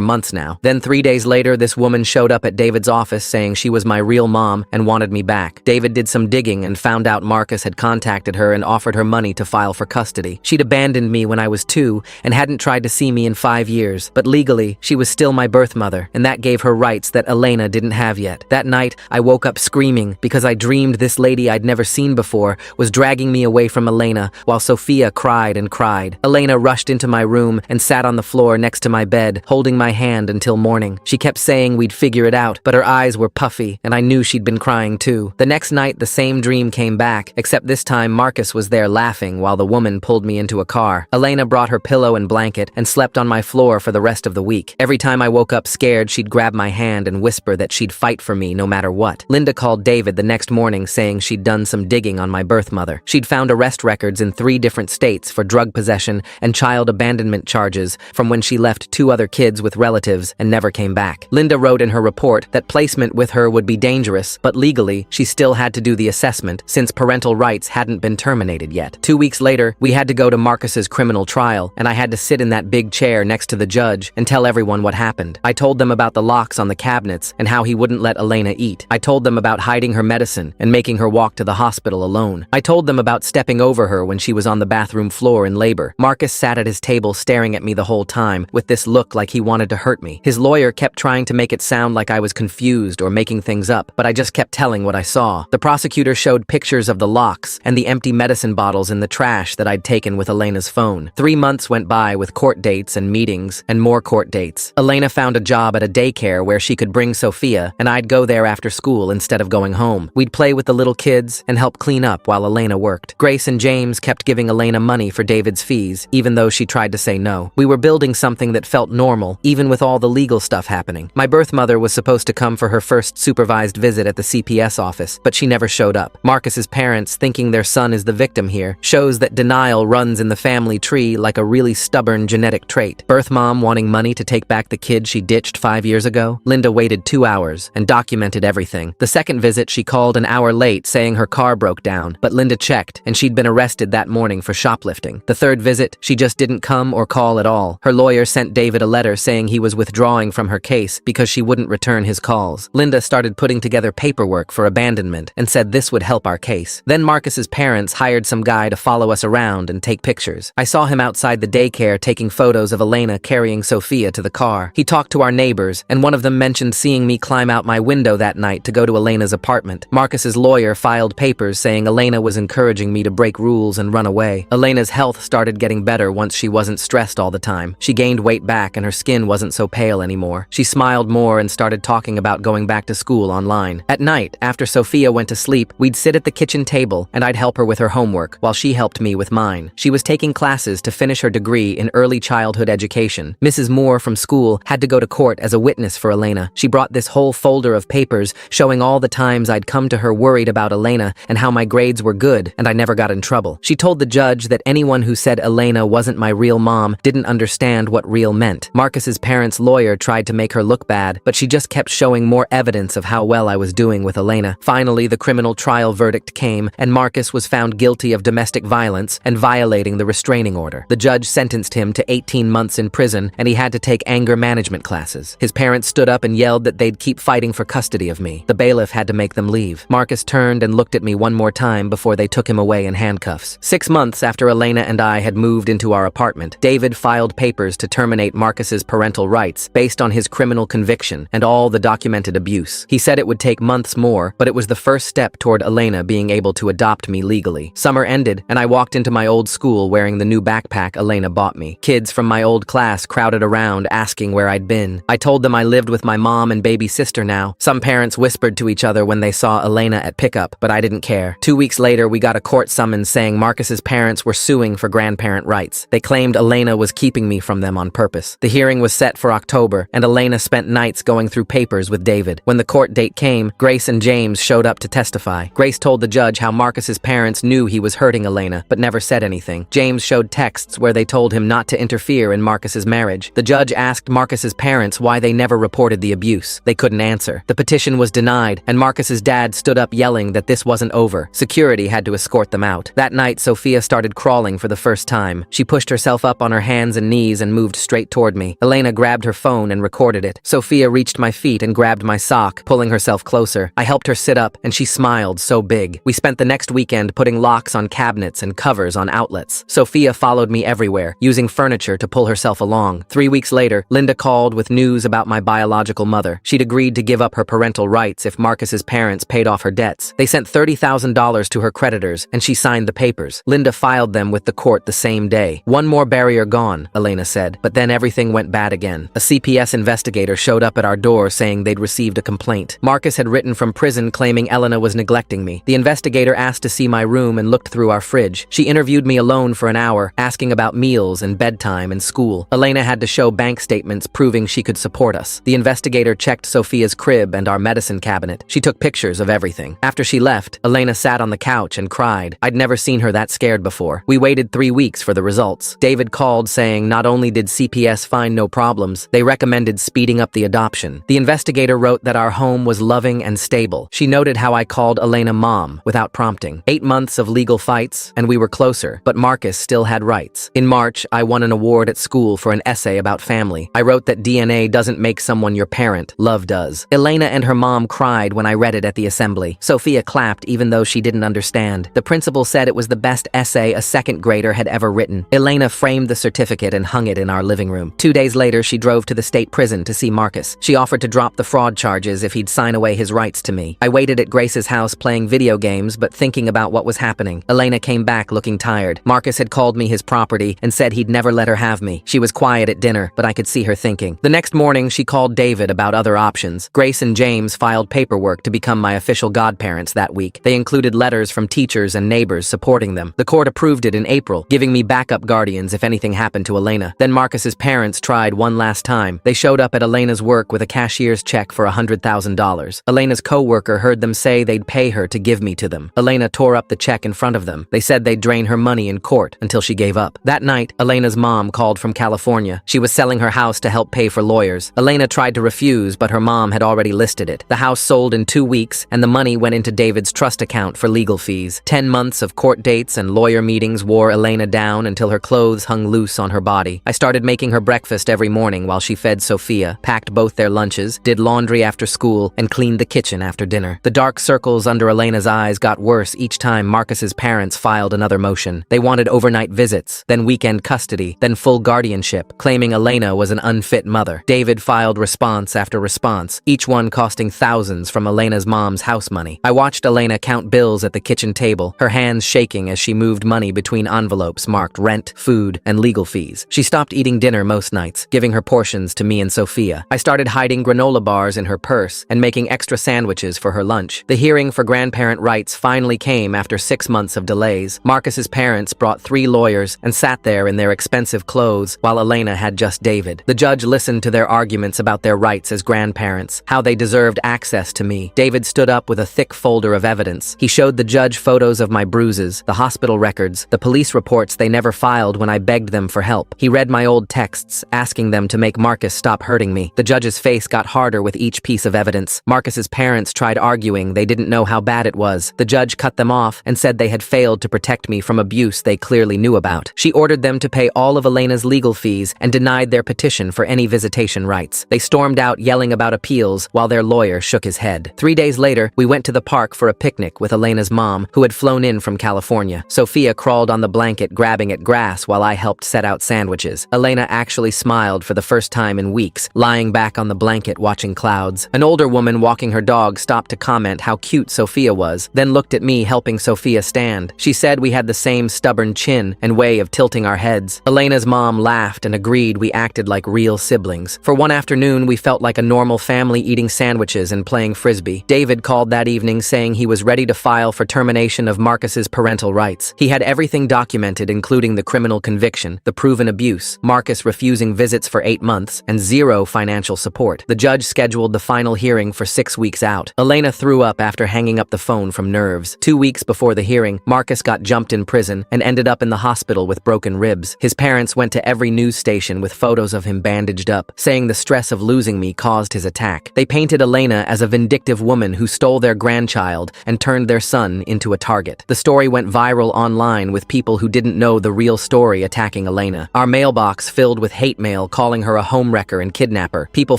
months now. Then 3 days later, this woman showed up at David's office saying she was my real mom and wanted me back. David did some digging and found out Marcus had contacted her and offered her money to file for custody. She'd abandoned me when I was 2 and hadn't tried to see me in 5 years, but legally, she was still my birth mother, and that gave her rights that Elena didn't have yet. That night, I woke up screaming because I dreamed this lady I'd never seen before was dragging me away from Elena while Sophia cried and cried. Elena rushed into my room and sat on the floor next to my bed, holding my hand until morning. She kept saying we'd figure it out, but her eyes were puffy, and I knew she'd been crying too. The next night, the same dream came back, except this time Marcus was there laughing while the woman pulled me into a car. Elena brought her pillow and blanket and slept on my floor for the rest of the week. Every time I woke up scared, she'd grab my hand and whisper that she'd fight for me no matter what. Linda called David the next morning saying she'd done some digging on my birth mother. She'd found arrest records in 3 different states for drug possession and child abandonment charges from when she left 2 other kids with relatives and never came back. Linda wrote in her report that placement with her would be dangerous, but legally, she still had to do the assessment since parental rights hadn't been terminated yet. 2 weeks later, we had to go to Marcus's criminal trial, and I had to sit in that big chair next to the judge and tell everyone what happened. I told them about the locks on the cabinets and how he wouldn't let Elena eat. I told them about hiding her medicine and making her walk to the hospital alone. I told them about stepping over her when she was on the bathroom floor in labor. Marcus sat at his table staring at me the whole time with this look like he wanted to hurt me. His lawyer kept trying to make it sound like I was confused or making things up, but I just kept telling what I saw. The prosecutor showed pictures of the locks and the empty medicine bottles in the trash that I'd taken with Elena's phone. 3 months went by with court dates and meetings and more court dates. Elena found a job at a daycare where she could bring Sophia, and I'd go there after school instead of going home. We'd play with the little kids and help clean up while Elena worked. Grace and James kept giving Elena money for David's fees, even though she tried to say no. We were building something that felt normal, even with all the legal stuff happening. My birth mother was supposed to come for her first supervised visit at the CPS office, but she never showed up. Marcus's parents, thinking their son is the victim here, shows that denial runs in the family tree like a really stubborn genetic trait. Birth mom wanting money to take back the kid she ditched 5 years ago. Linda waited 2 hours and documented everything. The second visit, she called an hour late saying her car broke down, but Linda checked and she'd been arrested that morning for shoplifting. The third visit, she just didn't come or call at all. Her lawyer sent David a letter saying he was withdrawing from her case because she wouldn't return his calls. Linda started putting together paperwork for abandonment and said this would help our case. Then Marcus's parents hired some guy to follow us around and take pictures. I saw him outside the daycare taking photos of Elena carrying Sophia to the car. He talked to our neighbors, and one of them mentioned seeing me climb out my window that night to go to Elena's apartment. Marcus's lawyer filed papers saying Elena was encouraging me to break rules and run away. Elena's health started getting better once she wasn't stressed all the time. She gained weight back and her skin wasn't so pale anymore. She smiled more and started talking about going back to school online. At night, after Sophia went to sleep, we'd sit at the kitchen table and I'd help her with her homework while she helped me with mine. She was taking classes to finish her degree in early childhood education. Mrs. Moore from school had to go to court as a witness for Elena. She brought this whole folder of papers showing all the times I'd come to her worried about Elena and how my grades were good and I never got in trouble. She told the judge that anyone who said Elena wasn't my real mom didn't understand what real meant. Marcus's parents' lawyer tried to make her look bad, but she just kept showing more evidence of how well I was doing with Elena. Finally, the criminal trial verdict came and Marcus was found guilty of domestic violence and violating the restraining order. The judge sentenced him to 18 months in prison and he had to take anger management classes. His parents stood up and yelled that they'd keep fighting for custody of me. The bailiff had to make them leave. Marcus turned and looked at me one more time before they took him away in handcuffs. 6 months after Elena and I had moved into our apartment, David filed papers to terminate Marcus's parental rights based on his criminal conviction and all the documented abuse. He said it would take months more, but it was the first step toward Elena being able to adopt me legally. Summer ended and I walked into my old school wearing the new backpack Elena bought me. Kids from my old class crowded around asking where I'd been. I told them I lived with my mom and baby sister now. Some parents whispered to each other when they saw Elena at pickup, but I didn't care. 2 weeks later, we got a court summons saying Marcus's parents were suing for grandparent rights. They claimed Elena was keeping me from them on purpose. The hearing was set for October, and Elena spent nights going through papers with David. When the court date came, Grace and James showed up to testify. Grace told the judge how Marcus's parents knew he was hurting Elena, but never said anything. James showed texts where they told him not to interfere in Marcus's marriage. The judge asked Marcus's parents why they never reported the abuse. They couldn't answer. The petition was denied, and Marcus's dad stood up yelling that this wasn't over. Security had to escort sort them out. That night, Sophia started crawling for the first time. She pushed herself up on her hands and knees and moved straight toward me. Elena grabbed her phone and recorded it. Sophia reached my feet and grabbed my sock, pulling herself closer. I helped her sit up, and she smiled so big. We spent the next weekend putting locks on cabinets and covers on outlets. Sophia followed me everywhere, using furniture to pull herself along. 3 weeks later, Linda called with news about my biological mother. She'd agreed to give up her parental rights if Marcus's parents paid off her debts. They sent $30,000 to her creditors, and she signed the papers. Linda filed them with the court the same day. One more barrier gone, Elena said, but then everything went bad again. A CPS investigator showed up at our door saying they'd received a complaint. Marcus had written from prison claiming Elena was neglecting me. The investigator asked to see my room and looked through our fridge. She interviewed me alone for an hour, asking about meals and bedtime and school. Elena had to show bank statements proving she could support us. The investigator checked Sophia's crib and our medicine cabinet. She took pictures of everything. After she left, Elena sat on the couch and cried. I'd never seen her that scared before. We waited 3 weeks for the results. David called saying not only did CPS find no problems, they recommended speeding up the adoption. The investigator wrote that our home was loving and stable. She noted how I called Elena mom without prompting. 8 months of legal fights, and we were closer, but Marcus still had rights. In March, I won an award at school for an essay about family. I wrote that DNA doesn't make someone your parent, love does. Elena and her mom cried when I read it at the assembly. Sophia clapped even though she didn't understand. The principal said it was the best essay a second grader had ever written. Elena framed the certificate and hung it in our living room. 2 days later, she drove to the state prison to see Marcus. She offered to drop the fraud charges if he'd sign away his rights to me. I waited at Grace's house playing video games but thinking about what was happening. Elena came back looking tired. Marcus had called me his property and said he'd never let her have me. She was quiet at dinner, but I could see her thinking. The next morning, she called David about other options. Grace and James filed paperwork to become my official godparents that week. They included letters from teachers and neighbors supporting them. The court approved it in April, giving me backup guardians if anything happened to Elena. Then Marcus's parents tried one last time. They showed up at Elena's work with a cashier's check for $100,000. Elena's co-worker heard them say they'd pay her to give me to them. Elena tore up the check in front of them. They said they'd drain her money in court until she gave up. That night, Elena's mom called from California. She was selling her house to help pay for lawyers. Elena tried to refuse, but her mom had already listed it. The house sold in 2 weeks, and the money went into David's trust account for legal fees. 10 months of court dates and lawyer meetings wore Elena down until her clothes hung loose on her body. I started making her breakfast every morning while she fed Sophia, packed both their lunches, did laundry after school, and cleaned the kitchen after dinner. The dark circles under Elena's eyes got worse each time Marcus's parents filed another motion. They wanted overnight visits, then weekend custody, then full guardianship, claiming Elena was an unfit mother. David filed response after response, each one costing thousands from Elena's mom's house money. I watched Elena count bills at the kitchen table, her hands shaking as she moved money between envelopes marked rent, food, and legal fees. She stopped eating dinner most nights, giving her portions to me and Sophia. I started hiding granola bars in her purse and making extra sandwiches for her lunch. The hearing for grandparent rights finally came after 6 months of delays. Marcus's parents brought 3 lawyers and sat there in their expensive clothes while Elena had just David. The judge listened to their arguments about their rights as grandparents, how they deserved access to me. David stood up with a thick folder of evidence. He showed the judge photos of my bruises, the hospital records, the police reports they never filed when I begged them for help. He read my old texts, asking them to make Marcus stop hurting me. The judge's face got harder with each piece of evidence. Marcus's parents tried arguing they didn't know how bad it was. The judge cut them off and said they had failed to protect me from abuse they clearly knew about. She ordered them to pay all of Elena's legal fees and denied their petition for any visitation rights. They stormed out yelling about appeals while their lawyer shook his head. 3 days later, we went to the park for a picnic with Elena's mom, who had flown in from California. Sophia crawled on the blanket grabbing at grass while I helped set out sandwiches. Elena actually smiled for the first time in weeks, lying back on the blanket watching clouds. An older woman walking her dog stopped to comment how cute Sophia was, then looked at me helping Sophia stand. She said we had the same stubborn chin and way of tilting our heads. Elena's mom laughed and agreed we acted like real siblings. For one afternoon, we felt like a normal family eating sandwiches and playing frisbee. David called that evening saying he was ready to file for termination of Marcus's parental rights. He had everything documented, including the criminal conviction, the proven abuse, Marcus refusing visits for 8 months, and 0 financial support. The judge scheduled the final hearing for 6 weeks out. Elena threw up after hanging up the phone from nerves. 2 weeks before the hearing, Marcus got jumped in prison and ended up in the hospital with broken ribs. His parents went to every news station with photos of him bandaged up, saying the stress of losing me caused his attack. They painted Elena as a vindictive woman who stole their grandchild and turned their son into a target. it. The story went viral online with people who didn't know the real story attacking Elena. Our mailbox filled with hate mail calling her a homewrecker and kidnapper. People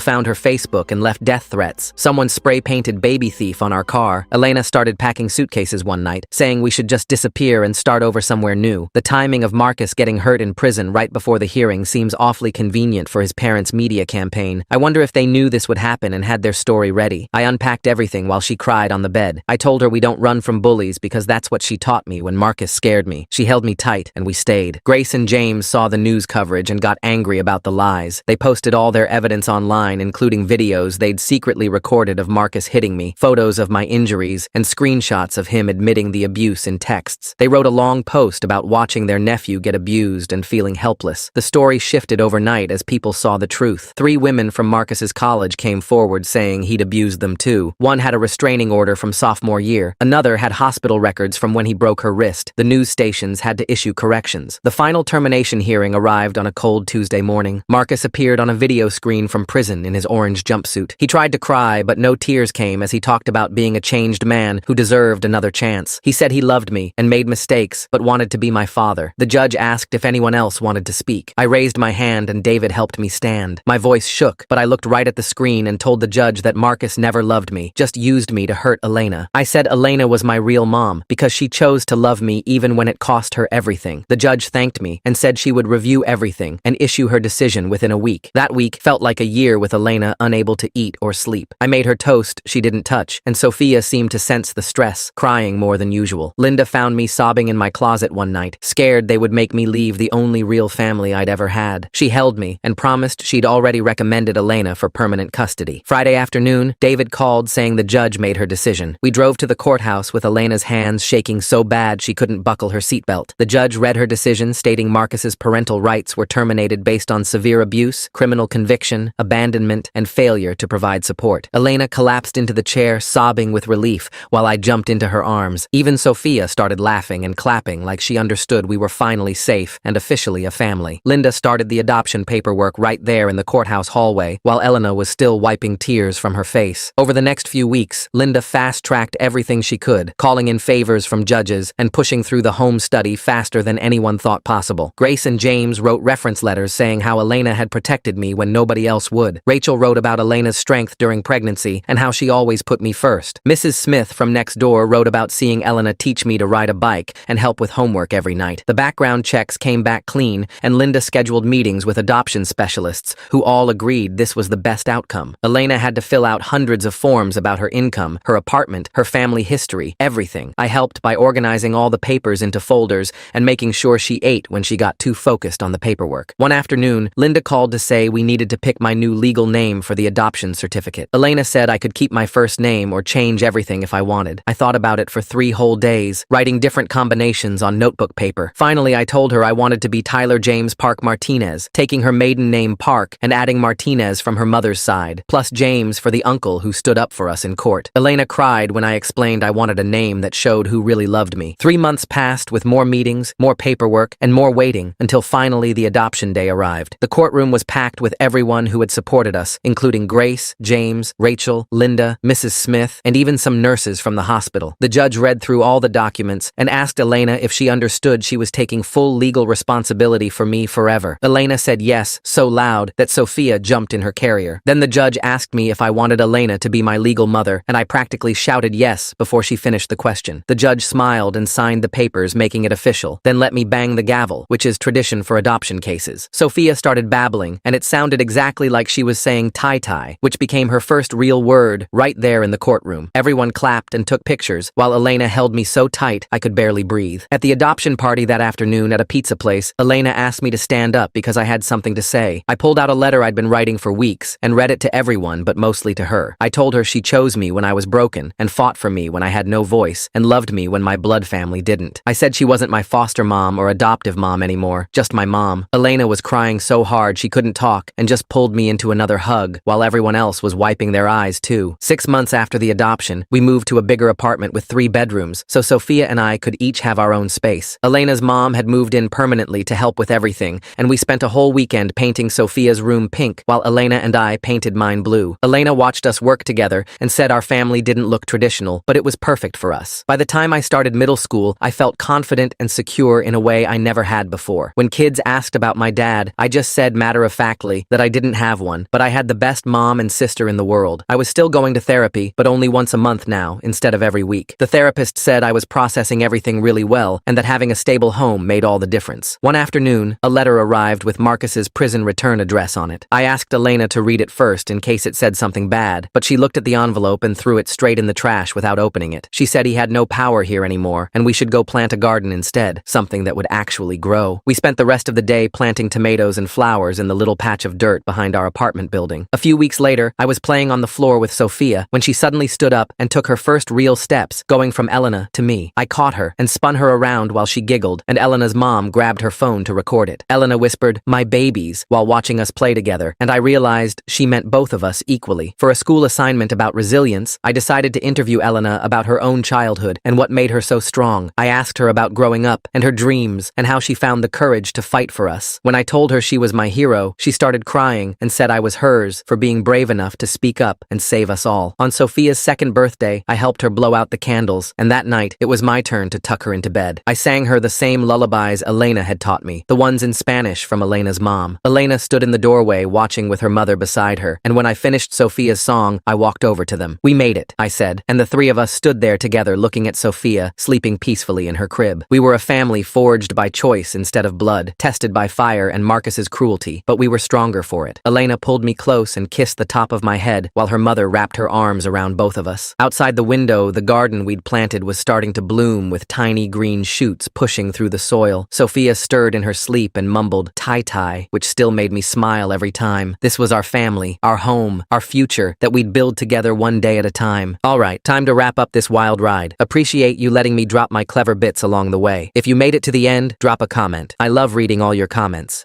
found her Facebook and left death threats. Someone spray-painted baby thief on our car. Elena started packing suitcases one night, saying we should just disappear and start over somewhere new. The timing of Marcus getting hurt in prison right before the hearing seems awfully convenient for his parents' media campaign. I wonder if they knew this would happen and had their story ready. I unpacked everything while she cried on the bed. I told her we don't run from bullies because that's what she taught me when Marcus scared me. She held me tight and we stayed. Grace and James saw the news coverage and got angry about the lies. They posted all their evidence online, including videos they'd secretly recorded of Marcus hitting me, photos of my injuries, and screenshots of him admitting the abuse in texts. They wrote a long post about watching their nephew get abused and feeling helpless. The story shifted overnight as people saw the truth. 3 women from Marcus's college came forward saying he'd abused them too. One had a restraining order from sophomore year. Another had hospital records from when he broke her wrist. The news stations had to issue corrections. The final termination hearing arrived on a cold Tuesday morning. Marcus appeared on a video screen from prison in his orange jumpsuit. He tried to cry, but no tears came as he talked about being a changed man who deserved another chance. He said he loved me and made mistakes, but wanted to be my father. The judge asked if anyone else wanted to speak. I raised my hand and David helped me stand. My voice shook, but I looked right at the screen and told the judge that Marcus never loved me, just used me to hurt Elena. I said Elena was my real mom because she chose to love me even when it cost her everything. The judge thanked me and said she would review everything and issue her decision within a week. That week felt like a year with Elena unable to eat or sleep. I made her toast she didn't touch, and Sophia seemed to sense the stress, crying more than usual. Linda found me sobbing in my closet one night, scared they would make me leave the only real family I'd ever had. She held me and promised she'd already recommended Elena for permanent custody. Friday afternoon, David called saying the judge made her decision. We drove to the courthouse with Elena's hands shaking so bad she couldn't buckle her seatbelt. The judge read her decision stating Marcus's parental rights were terminated based on severe abuse, criminal conviction, abandonment, and failure to provide support. Elena collapsed into the chair, sobbing with relief, while I jumped into her arms. Even Sophia started laughing and clapping like she understood we were finally safe and officially a family. Linda started the adoption paperwork right there in the courthouse hallway, while Elena was still wiping tears from her face. Over the next few weeks, Linda fast-tracked everything she could, calling in favors from judges and pushing through the home study faster than anyone thought possible. Grace and James wrote reference letters saying how Elena had protected me when nobody else would. Rachel wrote about Elena's strength during pregnancy and how she always put me first. Mrs. Smith from next door wrote about seeing Elena teach me to ride a bike and help with homework every night. The background checks came back clean, and Linda scheduled meetings with adoption specialists who all agreed this was the best outcome. Elena had to fill out hundreds of forms about her income, her apartment, her family history, everything. I helped by organizing all the papers into folders and making sure she ate when she got too focused on the paperwork. One afternoon, Linda called to say we needed to pick my new legal name for the adoption certificate. Elena said I could keep my first name or change everything if I wanted. I thought about it for 3 whole days, writing different combinations on notebook paper. Finally, I told her I wanted to be Tyler James Park Martinez, taking her maiden name Park and adding Martinez from her mother's side, plus James for the uncle who stood up for us in court. Elena cried when I explained I wanted a name that showed who really loved me. 3 months passed with more meetings, more paperwork, and more waiting until finally the adoption day arrived. The courtroom was packed with everyone who had supported us, including Grace, James, Rachel, Linda, Mrs. Smith, and even some nurses from the hospital. The judge read through all the documents and asked Elena if she understood she was taking full legal responsibility for me forever. Elena said yes, so loud that Sophia jumped in her carrier. Then the judge asked me if I wanted Elena to be my legal mother, and I practically shouted yes before she finished the question. The judge smiled and signed the papers, making it official, then let me bang the gavel, which is tradition for adoption cases. Sophia started babbling, and it sounded exactly like she was saying tie-tie, which became her first real word right there in the courtroom. Everyone clapped and took pictures, while Elena held me so tight I could barely breathe. At the adoption party that afternoon at a pizza place, Elena asked me to stand up because I had something to say. I pulled out a letter I'd been writing for weeks and read it to everyone but mostly to her. I told her she chose me when I was broken and fought for me when I had no voice and loved me when my blood family didn't. I said she wasn't my foster mom or adoptive mom anymore, just my mom. Elena was crying so hard she couldn't talk and just pulled me into another hug while everyone else was wiping their eyes too. 6 months after the adoption, we moved to a bigger apartment with 3 bedrooms so Sophia and I could each have our own space. Elena's mom had moved in permanently to help with everything, and we spent a whole weekend painting Sophia's room pink while Elena and I painted mine blue. Elena watched us work together and said our family didn't look traditional, but it was perfect for us. By the time time I started middle school, I felt confident and secure in a way I never had before. When kids asked about my dad, I just said matter-of-factly that I didn't have one, but I had the best mom and sister in the world. I was still going to therapy, but only once a month now, instead of every week. The therapist said I was processing everything really well, and that having a stable home made all the difference. One afternoon, a letter arrived with Marcus's prison return address on it. I asked Elena to read it first in case it said something bad, but she looked at the envelope and threw it straight in the trash without opening it. She said he had no power here anymore, and we should go plant a garden instead, something that would actually grow. We spent the rest of the day planting tomatoes and flowers in the little patch of dirt behind our apartment building. A few weeks later, I was playing on the floor with Sophia when she suddenly stood up and took her first real steps, going from Elena to me. I caught her and spun her around while she giggled, and Elena's mom grabbed her phone to record it. Elena whispered, "My babies," while watching us play together, and I realized she meant both of us equally. For a school assignment about resilience, I decided to interview Elena about her own childhood and what made her so strong. I asked her about growing up and her dreams and how she found the courage to fight for us. When I told her she was my hero, she started crying and said I was hers for being brave enough to speak up and save us all. On Sophia's second birthday, I helped her blow out the candles, and that night, it was my turn to tuck her into bed. I sang her the same lullabies Elena had taught me, the ones in Spanish from Elena's mom. Elena stood in the doorway watching with her mother beside her, and when I finished Sophia's song, I walked over to them. "We made it," I said, and the three of us stood there together looking at Sophia, sleeping peacefully in her crib. We were a family forged by choice instead of blood, tested by fire and Marcus's cruelty, but we were stronger for it. Elena pulled me close and kissed the top of my head, while her mother wrapped her arms around both of us. Outside the window, the garden we'd planted was starting to bloom with tiny green shoots pushing through the soil. Sophia stirred in her sleep and mumbled, "Tai-tai," which still made me smile every time. This was our family, our home, our future, that we'd build together one day at a time. All right, time to wrap up this wild ride. Appreciate you letting me drop my clever bits along the way. If you made it to the end, drop a comment. I love reading all your comments.